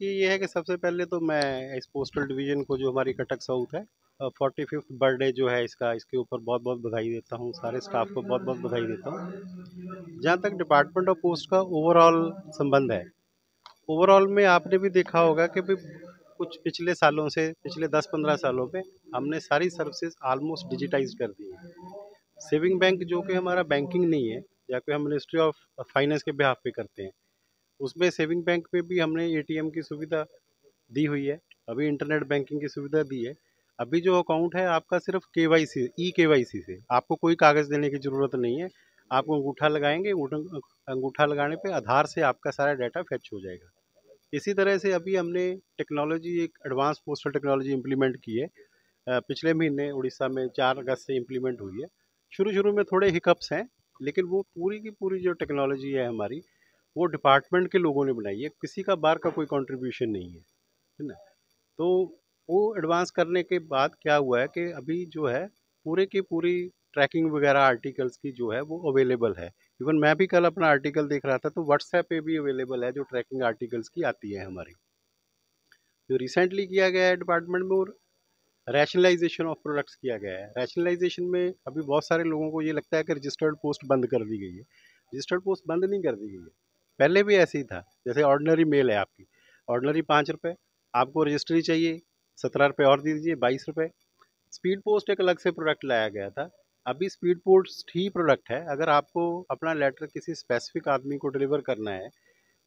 कि ये है कि सबसे पहले तो मैं इस पोस्टल डिवीज़न को जो हमारी कटक साउथ है 45th बर्थडे जो है इसका इसके ऊपर बहुत-बहुत बधाई देता हूँ। सारे स्टाफ को बहुत-बहुत बधाई देता हूँ। जहाँ तक डिपार्टमेंट ऑफ पोस्ट का ओवरऑल संबंध है, ओवरऑल में आपने भी देखा होगा कि भई कुछ पिछले सालों से पिछले 10-15 सालों में हमने सारी सर्विसेज़ ऑलमोस्ट डिजिटाइज़ कर दी हैं। सेविंग बैंक जो कि हमारा बैंकिंग नहीं है, या कि हम मिनिस्ट्री ऑफ फाइनेंस के बिहाफ़ पे करते हैं, उसमें सेविंग बैंक में भी हमने एटीएम की सुविधा दी हुई है। अभी इंटरनेट बैंकिंग की सुविधा दी है। अभी जो अकाउंट है आपका सिर्फ केवाईसी ई केवाईसी से, आपको कोई कागज़ देने की ज़रूरत नहीं है। आप अंगूठा लगाएंगे, अंगूठा लगाने पे आधार से आपका सारा डाटा फैच हो जाएगा। इसी तरह से अभी हमने टेक्नोलॉजी एक एडवांस पोस्टल टेक्नोलॉजी इम्प्लीमेंट की है। पिछले महीने उड़ीसा में 4 अगस्त से इम्प्लीमेंट हुई है। शुरू शुरू में थोड़े हिकअप्स हैं, लेकिन वो पूरी की पूरी जो टेक्नोलॉजी है हमारी, वो डिपार्टमेंट के लोगों ने बनाई है। किसी का बाहर का कोई कंट्रीब्यूशन नहीं है ना। तो वो एडवांस करने के बाद क्या हुआ है कि अभी जो है पूरे की पूरी ट्रैकिंग वगैरह आर्टिकल्स की जो है वो अवेलेबल है। इवन मैं भी कल अपना आर्टिकल देख रहा था तो व्हाट्सएप पे भी अवेलेबल है, जो ट्रैकिंग आर्टिकल्स की आती है हमारी। जो रिसेंटली किया गया है डिपार्टमेंट में, और रैशनलाइजेशन ऑफ प्रोडक्ट्स किया गया है। रैशनलाइजेशन में अभी बहुत सारे लोगों को ये लगता है कि रजिस्टर्ड पोस्ट बंद कर दी गई है। रजिस्टर्ड पोस्ट बंद नहीं कर दी गई है, पहले भी ऐसे ही था। जैसे ऑर्डिनरी मेल है आपकी, ऑर्डिनरी 5 रुपये, आपको रजिस्ट्री चाहिए 17 रुपये और दे दीजिए 22 रुपये। स्पीड पोस्ट एक अलग से प्रोडक्ट लाया गया था। अभी स्पीड पोस्ट ही प्रोडक्ट है। अगर आपको अपना लेटर किसी स्पेसिफिक आदमी को डिलीवर करना है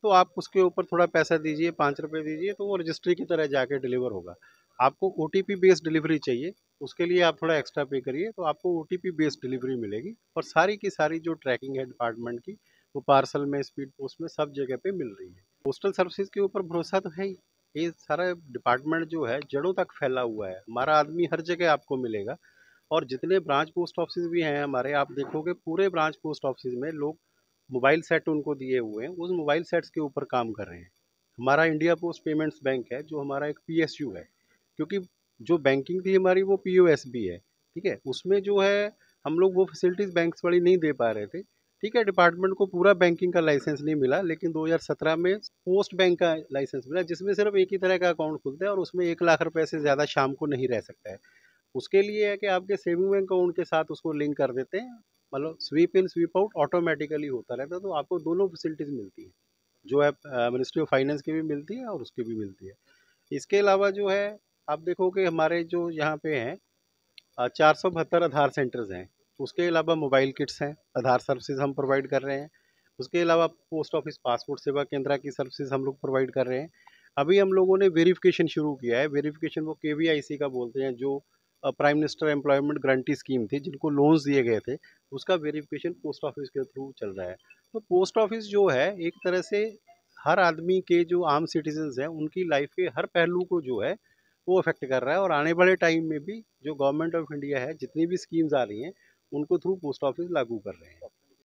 तो आप उसके ऊपर थोड़ा पैसा दीजिए, 5 रुपये दीजिए, तो वो रजिस्ट्री की तरह जाके डिलीवर होगा। आपको ओटीपी बेस्ड डिलीवरी चाहिए, उसके लिए आप थोड़ा एक्स्ट्रा पे करिए, तो आपको ओटीपी बेस्ड डिलीवरी मिलेगी। और सारी की सारी जो ट्रैकिंग है डिपार्टमेंट की, वो पार्सल में, स्पीड पोस्ट में, सब जगह पे मिल रही है। पोस्टल सर्विसेज के ऊपर भरोसा तो है ही। ये सारा डिपार्टमेंट जो है जड़ों तक फैला हुआ है, हमारा आदमी हर जगह आपको मिलेगा। और जितने ब्रांच पोस्ट ऑफिस भी हैं हमारे, आप देखोगे पूरे ब्रांच पोस्ट ऑफिस में लोग मोबाइल सेट उनको दिए हुए हैं, उस मोबाइल सेट्स के ऊपर काम कर रहे हैं। हमारा इंडिया पोस्ट पेमेंट्स बैंक है जो हमारा एक पीएसयू है, क्योंकि जो बैंकिंग थी हमारी वो पीओएसबी है। ठीक है, उसमें जो है हम लोग वो फैसिलिटीज़ बैंक्स वाली नहीं दे पा रहे थे। ठीक है, डिपार्टमेंट को पूरा बैंकिंग का लाइसेंस नहीं मिला, लेकिन 2017 में पोस्ट बैंक का लाइसेंस मिला, जिसमें सिर्फ एक ही तरह का अकाउंट खुलता है और उसमें 1 लाख रुपए से ज़्यादा शाम को नहीं रह सकता है। उसके लिए है कि आपके सेविंग बैंक अकाउंट के साथ उसको लिंक कर देते हैं, मतलब स्वीप इन स्वीप आउट ऑटोमेटिकली होता रहता है, तो आपको दोनों फैसिलिटीज़ मिलती है, जो है मिनिस्ट्री ऑफ फाइनेंस की भी मिलती है और उसकी भी मिलती है। इसके अलावा जो है, आप देखोगे हमारे जो यहाँ पे हैं 472 आधार सेंटर्स हैं। उसके अलावा मोबाइल किट्स हैं, आधार सर्विसेज हम प्रोवाइड कर रहे हैं। उसके अलावा पोस्ट ऑफिस पासपोर्ट सेवा केंद्र की सर्विसेज हम लोग प्रोवाइड कर रहे हैं। अभी हम लोगों ने वेरिफिकेशन शुरू किया है। वेरिफिकेशन वो केवीआईसी का बोलते हैं, जो prime minister employment guarantee scheme थी, जिनको लोन्स दिए गए थे, उसका वेरिफिकेशन पोस्ट ऑफिस के थ्रू चल रहा है। तो पोस्ट ऑफिस जो है एक तरह से हर आदमी के, जो आम सिटीजन्स हैं, उनकी लाइफ के हर पहलू को जो है वो अफेक्ट कर रहा है। और आने वाले टाइम में भी जो गवर्नमेंट ऑफ इंडिया है, जितनी भी स्कीम्स आ रही हैं, उनको थ्रू पोस्ट ऑफिस लागू कर रहे हैं।